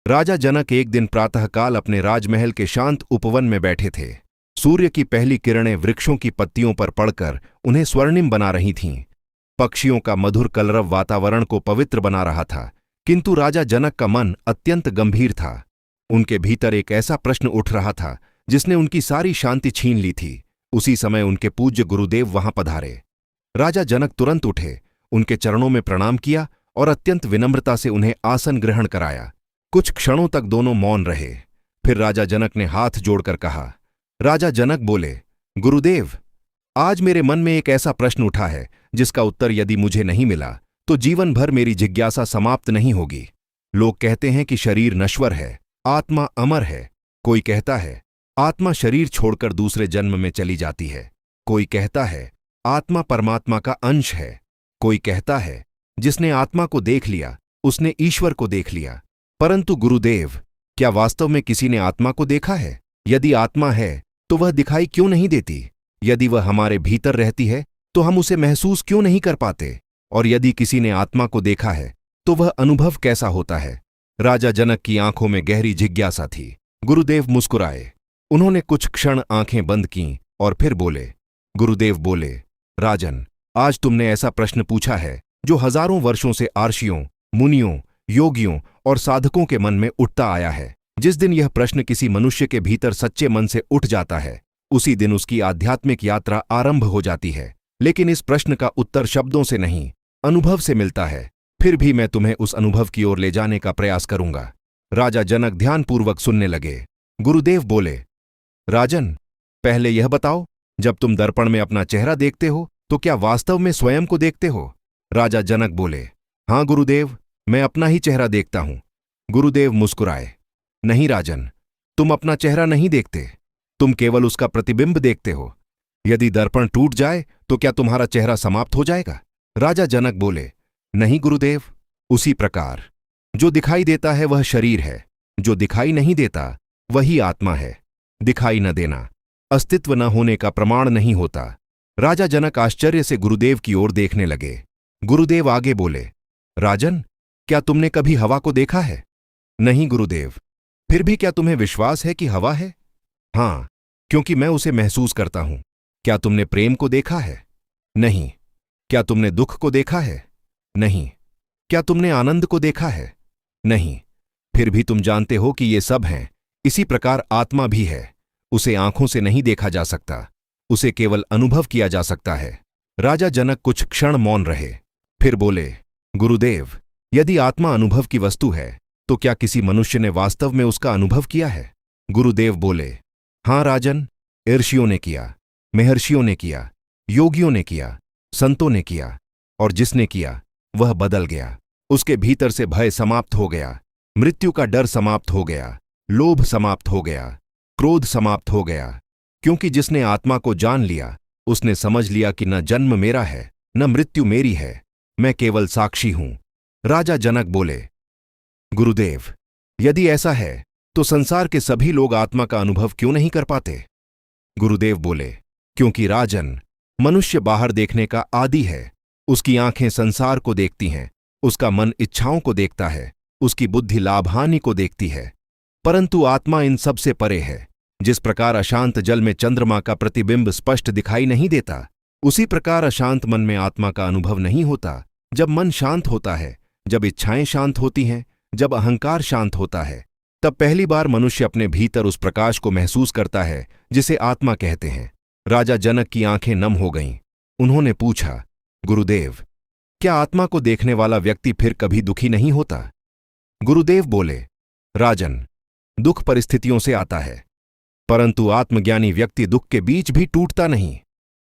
राजा जनक एक दिन प्रातःकाल अपने राजमहल के शांत उपवन में बैठे थे। सूर्य की पहली किरणें वृक्षों की पत्तियों पर पड़कर उन्हें स्वर्णिम बना रही थीं। पक्षियों का मधुर कलरव वातावरण को पवित्र बना रहा था, किंतु राजा जनक का मन अत्यंत गंभीर था। उनके भीतर एक ऐसा प्रश्न उठ रहा था जिसने उनकी सारी शांति छीन ली थी। उसी समय उनके पूज्य गुरुदेव वहां पधारे। राजा जनक तुरंत उठे, उनके चरणों में प्रणाम किया और अत्यंत विनम्रता से उन्हें आसन ग्रहण कराया। कुछ क्षणों तक दोनों मौन रहे। फिर राजा जनक ने हाथ जोड़कर कहा। राजा जनक बोले, गुरुदेव, आज मेरे मन में एक ऐसा प्रश्न उठा है जिसका उत्तर यदि मुझे नहीं मिला तो जीवन भर मेरी जिज्ञासा समाप्त नहीं होगी। लोग कहते हैं कि शरीर नश्वर है, आत्मा अमर है। कोई कहता है आत्मा शरीर छोड़कर दूसरे जन्म में चली जाती है। कोई कहता है आत्मा परमात्मा का अंश है। कोई कहता है जिसने आत्मा को देख लिया उसने ईश्वर को देख लिया। परंतु गुरुदेव, क्या वास्तव में किसी ने आत्मा को देखा है? यदि आत्मा है तो वह दिखाई क्यों नहीं देती? यदि वह हमारे भीतर रहती है तो हम उसे महसूस क्यों नहीं कर पाते? और यदि किसी ने आत्मा को देखा है तो वह अनुभव कैसा होता है? राजा जनक की आंखों में गहरी जिज्ञासा थी। गुरुदेव मुस्कुराए। उन्होंने कुछ क्षण आंखें बंद कीं और फिर बोले। गुरुदेव बोले, राजन, आज तुमने ऐसा प्रश्न पूछा है जो हजारों वर्षों से आर्षियों, मुनियों, योगियों और साधकों के मन में उठता आया है। जिस दिन यह प्रश्न किसी मनुष्य के भीतर सच्चे मन से उठ जाता है, उसी दिन उसकी आध्यात्मिक यात्रा आरंभ हो जाती है। लेकिन इस प्रश्न का उत्तर शब्दों से नहीं, अनुभव से मिलता है। फिर भी मैं तुम्हें उस अनुभव की ओर ले जाने का प्रयास करूंगा। राजा जनक ध्यानपूर्वक सुनने लगे। गुरुदेव बोले, राजन, पहले यह बताओ, जब तुम दर्पण में अपना चेहरा देखते हो तो क्या वास्तव में स्वयं को देखते हो? राजा जनक बोले, हां गुरुदेव, मैं अपना ही चेहरा देखता हूं। गुरुदेव मुस्कुराए। नहीं राजन, तुम अपना चेहरा नहीं देखते, तुम केवल उसका प्रतिबिंब देखते हो। यदि दर्पण टूट जाए तो क्या तुम्हारा चेहरा समाप्त हो जाएगा? राजा जनक बोले, नहीं गुरुदेव, उसी प्रकार जो दिखाई देता है वह शरीर है, जो दिखाई नहीं देता वही आत्मा है। दिखाई न देना अस्तित्व न होने का प्रमाण नहीं होता। राजा जनक आश्चर्य से गुरुदेव की ओर देखने लगे। गुरुदेव आगे बोले, राजन, क्या तुमने कभी हवा को देखा है? नहीं गुरुदेव। फिर भी क्या तुम्हें विश्वास है कि हवा है? हां, क्योंकि मैं उसे महसूस करता हूं। क्या तुमने प्रेम को देखा है? नहीं। क्या तुमने दुख को देखा है? नहीं। क्या तुमने आनंद को देखा है? नहीं। फिर भी तुम जानते हो कि ये सब हैं। इसी प्रकार आत्मा भी है। उसे आंखों से नहीं देखा जा सकता, उसे केवल अनुभव किया जा सकता है। राजा जनक कुछ क्षण मौन रहे, फिर बोले, गुरुदेव, यदि आत्मा अनुभव की वस्तु है तो क्या किसी मनुष्य ने वास्तव में उसका अनुभव किया है? गुरुदेव बोले, हां राजन, ऋषियों ने किया, महर्षियों ने किया, योगियों ने किया, संतों ने किया, और जिसने किया वह बदल गया। उसके भीतर से भय समाप्त हो गया, मृत्यु का डर समाप्त हो गया, लोभ समाप्त हो गया, क्रोध समाप्त हो गया। क्योंकि जिसने आत्मा को जान लिया उसने समझ लिया कि न जन्म मेरा है न मृत्यु मेरी है, मैं केवल साक्षी हूं। राजा जनक बोले, गुरुदेव, यदि ऐसा है तो संसार के सभी लोग आत्मा का अनुभव क्यों नहीं कर पाते? गुरुदेव बोले, क्योंकि राजन, मनुष्य बाहर देखने का आदी है। उसकी आंखें संसार को देखती हैं, उसका मन इच्छाओं को देखता है, उसकी बुद्धि लाभ हानि को देखती है। परंतु आत्मा इन सब से परे है। जिस प्रकार अशांत जल में चंद्रमा का प्रतिबिंब स्पष्ट दिखाई नहीं देता, उसी प्रकार अशांत मन में आत्मा का अनुभव नहीं होता। जब मन शांत होता है, जब इच्छाएं शांत होती हैं, जब अहंकार शांत होता है, तब पहली बार मनुष्य अपने भीतर उस प्रकाश को महसूस करता है जिसे आत्मा कहते हैं। राजा जनक की आंखें नम हो गईं। उन्होंने पूछा, गुरुदेव, क्या आत्मा को देखने वाला व्यक्ति फिर कभी दुखी नहीं होता? गुरुदेव बोले, राजन, दुख परिस्थितियों से आता है, परंतु आत्मज्ञानी व्यक्ति दुख के बीच भी टूटता नहीं।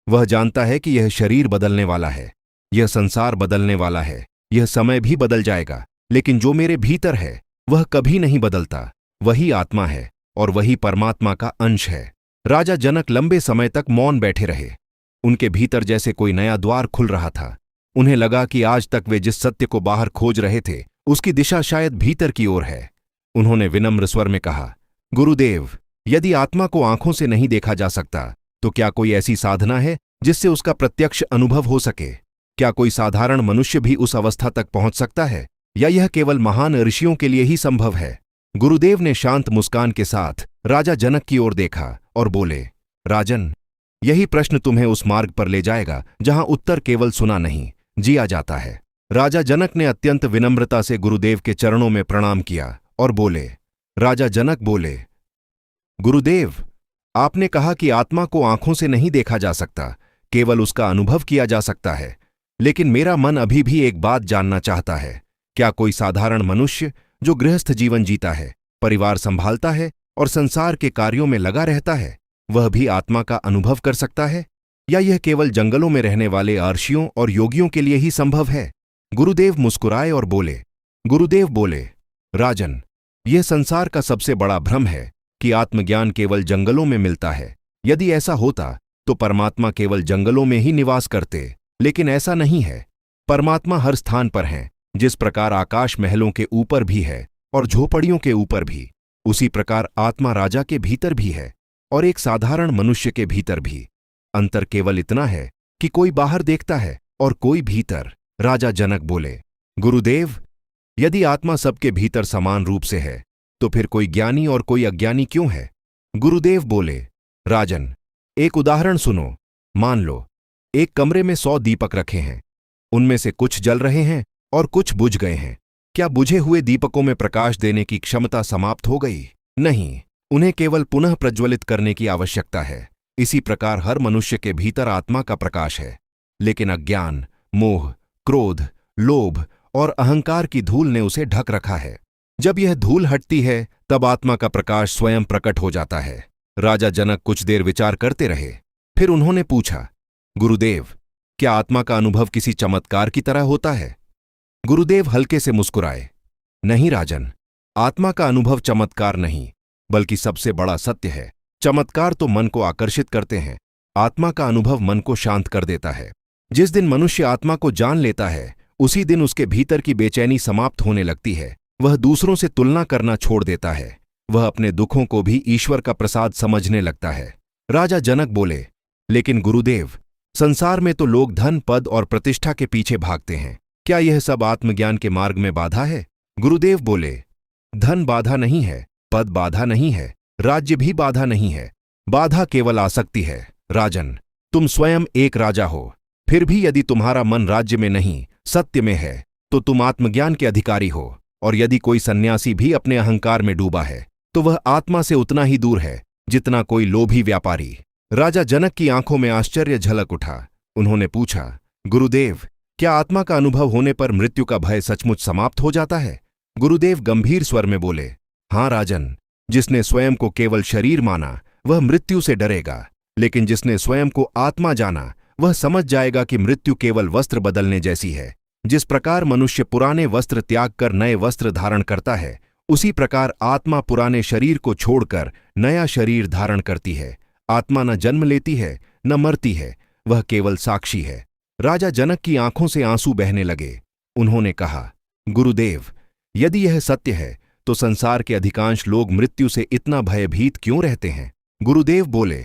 वह जानता है कि यह शरीर बदलने वाला है, यह संसार बदलने वाला है, यह समय भी बदल जाएगा, लेकिन जो मेरे भीतर है वह कभी नहीं बदलता। वही आत्मा है और वही परमात्मा का अंश है। राजा जनक लंबे समय तक मौन बैठे रहे। उनके भीतर जैसे कोई नया द्वार खुल रहा था। उन्हें लगा कि आज तक वे जिस सत्य को बाहर खोज रहे थे उसकी दिशा शायद भीतर की ओर है। उन्होंने विनम्र स्वर में कहा, गुरुदेव, यदि आत्मा को आंखों से नहीं देखा जा सकता तो क्या कोई ऐसी साधना है जिससे उसका प्रत्यक्ष अनुभव हो सके? क्या कोई साधारण मनुष्य भी उस अवस्था तक पहुंच सकता है, या यह केवल महान ऋषियों के लिए ही संभव है? गुरुदेव ने शांत मुस्कान के साथ राजा जनक की ओर देखा और बोले, राजन, यही प्रश्न तुम्हें उस मार्ग पर ले जाएगा जहां उत्तर केवल सुना नहीं, जिया जाता है। राजा जनक ने अत्यंत विनम्रता से गुरुदेव के चरणों में प्रणाम किया और बोले। राजा जनक बोले, गुरुदेव, आपने कहा कि आत्मा को आंखों से नहीं देखा जा सकता, केवल उसका अनुभव किया जा सकता है। लेकिन मेरा मन अभी भी एक बात जानना चाहता है। क्या कोई साधारण मनुष्य जो गृहस्थ जीवन जीता है, परिवार संभालता है और संसार के कार्यों में लगा रहता है, वह भी आत्मा का अनुभव कर सकता है? या यह केवल जंगलों में रहने वाले अर्षियों और योगियों के लिए ही संभव है? गुरुदेव मुस्कुराए और बोले। गुरुदेव बोले, राजन, यह संसार का सबसे बड़ा भ्रम है कि आत्मज्ञान केवल जंगलों में मिलता है। यदि ऐसा होता तो परमात्मा केवल जंगलों में ही निवास करते, लेकिन ऐसा नहीं है। परमात्मा हर स्थान पर है। जिस प्रकार आकाश महलों के ऊपर भी है और झोपड़ियों के ऊपर भी, उसी प्रकार आत्मा राजा के भीतर भी है और एक साधारण मनुष्य के भीतर भी। अंतर केवल इतना है कि कोई बाहर देखता है और कोई भीतर। राजा जनक बोले, गुरुदेव, यदि आत्मा सबके भीतर समान रूप से है तो फिर कोई ज्ञानी और कोई अज्ञानी क्यों है? गुरुदेव बोले, राजन, एक उदाहरण सुनो। मान लो एक कमरे में 100 दीपक रखे हैं। उनमें से कुछ जल रहे हैं और कुछ बुझ गए हैं। क्या बुझे हुए दीपकों में प्रकाश देने की क्षमता समाप्त हो गई? नहीं, उन्हें केवल पुनः प्रज्वलित करने की आवश्यकता है। इसी प्रकार हर मनुष्य के भीतर आत्मा का प्रकाश है, लेकिन अज्ञान, मोह, क्रोध, लोभ और अहंकार की धूल ने उसे ढक रखा है। जब यह धूल हटती है तब आत्मा का प्रकाश स्वयं प्रकट हो जाता है। राजा जनक कुछ देर विचार करते रहे। फिर उन्होंने पूछा, गुरुदेव, क्या आत्मा का अनुभव किसी चमत्कार की तरह होता है? गुरुदेव हल्के से मुस्कुराए, नहीं राजन, आत्मा का अनुभव चमत्कार नहीं, बल्कि सबसे बड़ा सत्य है। चमत्कार तो मन को आकर्षित करते हैं, आत्मा का अनुभव मन को शांत कर देता है। जिस दिन मनुष्य आत्मा को जान लेता है, उसी दिन उसके भीतर की बेचैनी समाप्त होने लगती है। वह दूसरों से तुलना करना छोड़ देता है। वह अपने दुखों को भी ईश्वर का प्रसाद समझने लगता है। राजा जनक बोले, लेकिन गुरुदेव, संसार में तो लोग धन, पद और प्रतिष्ठा के पीछे भागते हैं। क्या यह सब आत्मज्ञान के मार्ग में बाधा है? गुरुदेव बोले, धन बाधा नहीं है, पद बाधा नहीं है, राज्य भी बाधा नहीं है। बाधा केवल आसक्ति है। राजन, तुम स्वयं एक राजा हो, फिर भी यदि तुम्हारा मन राज्य में नहीं, सत्य में है, तो तुम आत्मज्ञान के अधिकारी हो। और यदि कोई सन्यासी भी अपने अहंकार में डूबा है, तो वह आत्मा से उतना ही दूर है जितना कोई लोभी व्यापारी। राजा जनक की आंखों में आश्चर्य झलक उठा। उन्होंने पूछा, गुरुदेव, क्या आत्मा का अनुभव होने पर मृत्यु का भय सचमुच समाप्त हो जाता है? गुरुदेव गंभीर स्वर में बोले, हाँ राजन, जिसने स्वयं को केवल शरीर माना वह मृत्यु से डरेगा, लेकिन जिसने स्वयं को आत्मा जाना वह समझ जाएगा कि मृत्यु केवल वस्त्र बदलने जैसी है। जिस प्रकार मनुष्य पुराने वस्त्र त्याग कर नए वस्त्र धारण करता है, उसी प्रकार आत्मा पुराने शरीर को छोड़कर नया शरीर धारण करती है। आत्मा न जन्म लेती है न मरती है, वह केवल साक्षी है। राजा जनक की आंखों से आंसू बहने लगे। उन्होंने कहा, गुरुदेव, यदि यह सत्य है तो संसार के अधिकांश लोग मृत्यु से इतना भयभीत क्यों रहते हैं? गुरुदेव बोले,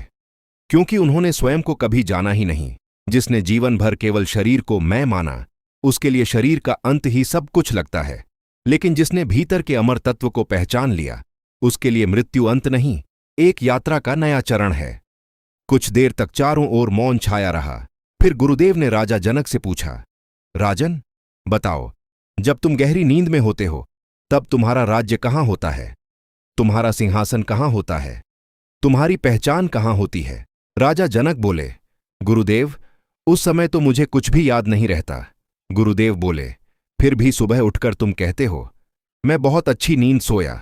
क्योंकि उन्होंने स्वयं को कभी जाना ही नहीं। जिसने जीवन भर केवल शरीर को मैं माना, उसके लिए शरीर का अंत ही सब कुछ लगता है। लेकिन जिसने भीतर के अमर तत्व को पहचान लिया, उसके लिए मृत्यु अंत नहीं, एक यात्रा का नया चरण है। कुछ देर तक चारों ओर मौन छाया रहा। फिर गुरुदेव ने राजा जनक से पूछा, राजन, बताओ, जब तुम गहरी नींद में होते हो तब तुम्हारा राज्य कहाँ होता है? तुम्हारा सिंहासन कहाँ होता है? तुम्हारी पहचान कहाँ होती है? राजा जनक बोले, गुरुदेव, उस समय तो मुझे कुछ भी याद नहीं रहता। गुरुदेव बोले, फिर भी सुबह उठकर तुम कहते हो, मैं बहुत अच्छी नींद सोया।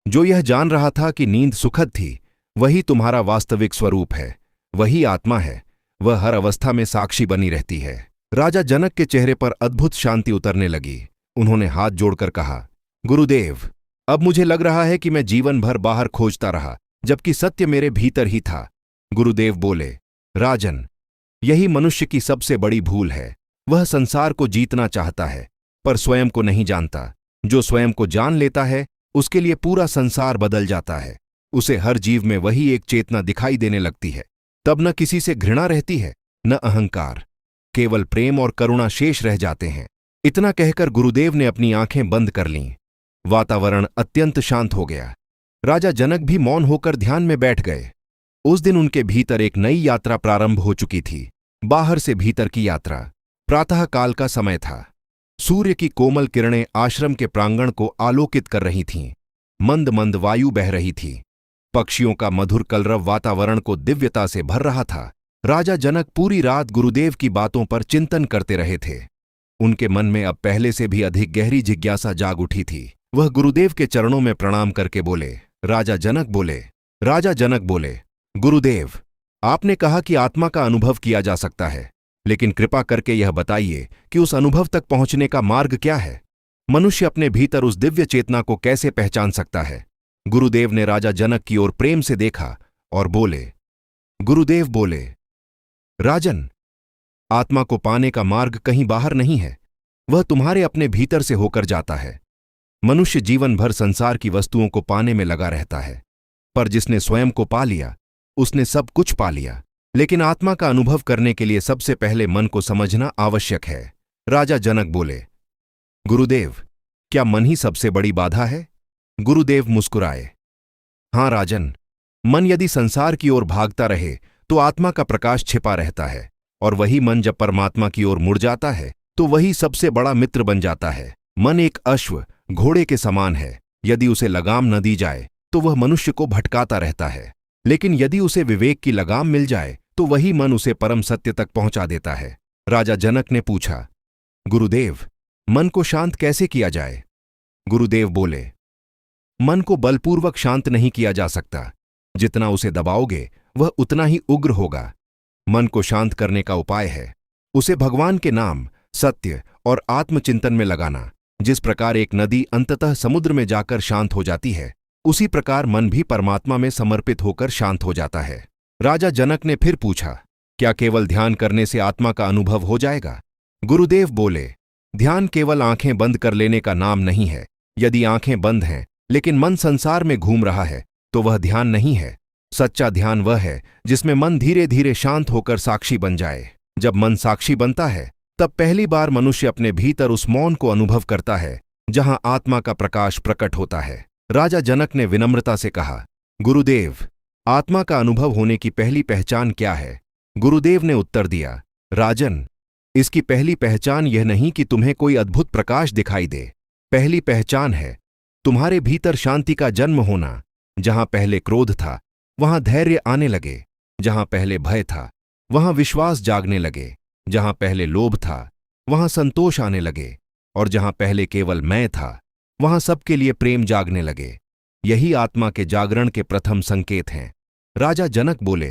जो यह जान रहा था कि नींद सुखद थी, वही तुम्हारा वास्तविक स्वरूप है, वही आत्मा है। वह हर अवस्था में साक्षी बनी रहती है। राजा जनक के चेहरे पर अद्भुत शांति उतरने लगी। उन्होंने हाथ जोड़कर कहा, गुरुदेव, अब मुझे लग रहा है कि मैं जीवन भर बाहर खोजता रहा, जबकि सत्य मेरे भीतर ही था। गुरुदेव बोले, राजन, यही मनुष्य की सबसे बड़ी भूल है। वह संसार को जीतना चाहता है, पर स्वयं को नहीं जानता। जो स्वयं को जान लेता है, उसके लिए पूरा संसार बदल जाता है। उसे हर जीव में वही एक चेतना दिखाई देने लगती है। तब न किसी से घृणा रहती है, न अहंकार, केवल प्रेम और करुणा शेष रह जाते हैं। इतना कहकर गुरुदेव ने अपनी आंखें बंद कर लीं। वातावरण अत्यंत शांत हो गया। राजा जनक भी मौन होकर ध्यान में बैठ गए। उस दिन उनके भीतर एक नई यात्रा प्रारंभ हो चुकी थी, बाहर से भीतर की यात्रा। प्रातःकाल का समय था। सूर्य की कोमल किरणें आश्रम के प्रांगण को आलोकित कर रही थीं। मंद मंद वायु बह रही थी। पक्षियों का मधुर कलरव वातावरण को दिव्यता से भर रहा था। राजा जनक पूरी रात गुरुदेव की बातों पर चिंतन करते रहे थे। उनके मन में अब पहले से भी अधिक गहरी जिज्ञासा जाग उठी थी। वह गुरुदेव के चरणों में प्रणाम करके बोले, राजा जनक बोले, गुरुदेव, आपने कहा कि आत्मा का अनुभव किया जा सकता है, लेकिन कृपा करके यह बताइए कि उस अनुभव तक पहुंचने का मार्ग क्या है? मनुष्य अपने भीतर उस दिव्य चेतना को कैसे पहचान सकता है? गुरुदेव ने राजा जनक की ओर प्रेम से देखा और बोले, गुरुदेव बोले, राजन, आत्मा को पाने का मार्ग कहीं बाहर नहीं है, वह तुम्हारे अपने भीतर से होकर जाता है। मनुष्य जीवन भर संसार की वस्तुओं को पाने में लगा रहता है, पर जिसने स्वयं को पा लिया उसने सब कुछ पा लिया। लेकिन आत्मा का अनुभव करने के लिए सबसे पहले मन को समझना आवश्यक है। राजा जनक बोले, गुरुदेव, क्या मन ही सबसे बड़ी बाधा है? गुरुदेव मुस्कुराए, हां राजन, मन यदि संसार की ओर भागता रहे तो आत्मा का प्रकाश छिपा रहता है, और वही मन जब परमात्मा की ओर मुड़ जाता है तो वही सबसे बड़ा मित्र बन जाता है। मन एक अश्व, घोड़े के समान है। यदि उसे लगाम न दी जाए तो वह मनुष्य को भटकाता रहता है, लेकिन यदि उसे विवेक की लगाम मिल जाए तो वही मन उसे परम सत्य तक पहुंचा देता है। राजा जनक ने पूछा, गुरुदेव, मन को शांत कैसे किया जाए? गुरुदेव बोले, मन को बलपूर्वक शांत नहीं किया जा सकता। जितना उसे दबाओगे वह उतना ही उग्र होगा। मन को शांत करने का उपाय है उसे भगवान के नाम, सत्य और आत्मचिंतन में लगाना। जिस प्रकार एक नदी अंततः समुद्र में जाकर शांत हो जाती है, उसी प्रकार मन भी परमात्मा में समर्पित होकर शांत हो जाता है। राजा जनक ने फिर पूछा, क्या केवल ध्यान करने से आत्मा का अनुभव हो जाएगा? गुरुदेव बोले, ध्यान केवल आंखें बंद कर लेने का नाम नहीं है। यदि आंखें बंद हैं लेकिन मन संसार में घूम रहा है तो वह ध्यान नहीं है। सच्चा ध्यान वह है जिसमें मन धीरे धीरे शांत होकर साक्षी बन जाए। जब मन साक्षी बनता है तब पहली बार मनुष्य अपने भीतर उस मौन को अनुभव करता है जहां आत्मा का प्रकाश प्रकट होता है। राजा जनक ने विनम्रता से कहा, गुरुदेव, आत्मा का अनुभव होने की पहली पहचान क्या है? गुरुदेव ने उत्तर दिया, राजन, इसकी पहली पहचान यह नहीं कि तुम्हें कोई अद्भुत प्रकाश दिखाई दे। पहली पहचान है तुम्हारे भीतर शांति का जन्म होना। जहां पहले क्रोध था वहां धैर्य आने लगे, जहां पहले भय था वहां विश्वास जागने लगे, जहां पहले लोभ था वहां संतोष आने लगे, और जहां पहले केवल मैं था वहां सबके लिए प्रेम जागने लगे। यही आत्मा के जागरण के प्रथम संकेत हैं। राजा जनक बोले,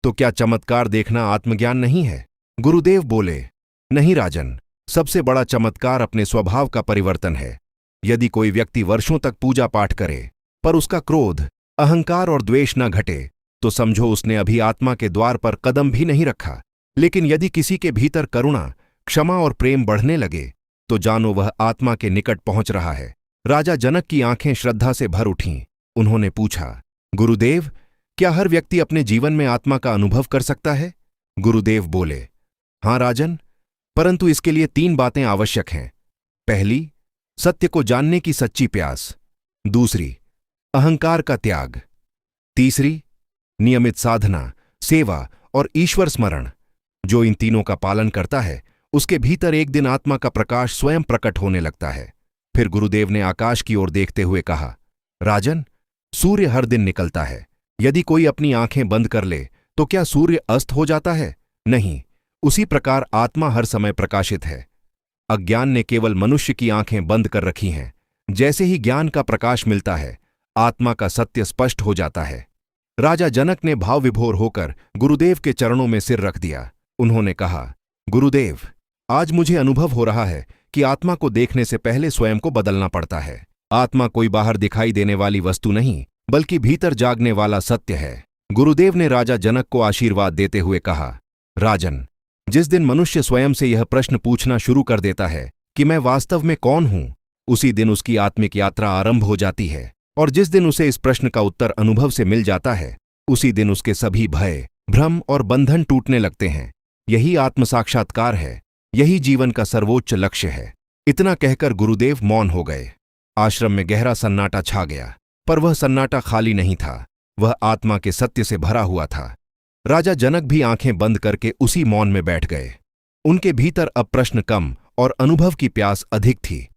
तो क्या चमत्कार देखना आत्मज्ञान नहीं है? गुरुदेव बोले, नहीं राजन, सबसे बड़ा चमत्कार अपने स्वभाव का परिवर्तन है। यदि कोई व्यक्ति वर्षों तक पूजा पाठ करे पर उसका क्रोध, अहंकार और द्वेष न घटे तो समझो उसने अभी आत्मा के द्वार पर कदम भी नहीं रखा। लेकिन यदि किसी के भीतर करुणा, क्षमा और प्रेम बढ़ने लगे तो जानो वह आत्मा के निकट पहुंच रहा है। राजा जनक की आंखें श्रद्धा से भर उठीं। उन्होंने पूछा, गुरुदेव, क्या हर व्यक्ति अपने जीवन में आत्मा का अनुभव कर सकता है? गुरुदेव बोले, हां राजन, परंतु इसके लिए 3 बातें आवश्यक हैं। पहली, सत्य को जानने की सच्ची प्यास। दूसरी, अहंकार का त्याग। तीसरी, नियमित साधना, सेवा और ईश्वर स्मरण। जो इन तीनों का पालन करता है उसके भीतर एक दिन आत्मा का प्रकाश स्वयं प्रकट होने लगता है। फिर गुरुदेव ने आकाश की ओर देखते हुए कहा, राजन, सूर्य हर दिन निकलता है। यदि कोई अपनी आंखें बंद कर ले तो क्या सूर्य अस्त हो जाता है? नहीं, उसी प्रकार आत्मा हर समय प्रकाशित है। अज्ञान ने केवल मनुष्य की आंखें बंद कर रखी हैं। जैसे ही ज्ञान का प्रकाश मिलता है आत्मा का सत्य स्पष्ट हो जाता है। राजा जनक ने भाव विभोर होकर गुरुदेव के चरणों में सिर रख दिया। उन्होंने कहा, गुरुदेव, आज मुझे अनुभव हो रहा है कि आत्मा को देखने से पहले स्वयं को बदलना पड़ता है। आत्मा कोई बाहर दिखाई देने वाली वस्तु नहीं बल्कि भीतर जागने वाला सत्य है। गुरुदेव ने राजा जनक को आशीर्वाद देते हुए कहा, राजन, जिस दिन मनुष्य स्वयं से यह प्रश्न पूछना शुरू कर देता है कि मैं वास्तव में कौन हूं, उसी दिन उसकी आत्मिक यात्रा आरंभ हो जाती है। और जिस दिन उसे इस प्रश्न का उत्तर अनुभव से मिल जाता है उसी दिन उसके सभी भय, भ्रम और बंधन टूटने लगते हैं। यही आत्म साक्षात्कार है, यही जीवन का सर्वोच्च लक्ष्य है। इतना कहकर गुरुदेव मौन हो गए। आश्रम में गहरा सन्नाटा छा गया, पर वह सन्नाटा खाली नहीं था, वह आत्मा के सत्य से भरा हुआ था। राजा जनक भी आंखें बंद करके उसी मौन में बैठ गए। उनके भीतर अब प्रश्न कम और अनुभव की प्यास अधिक थी।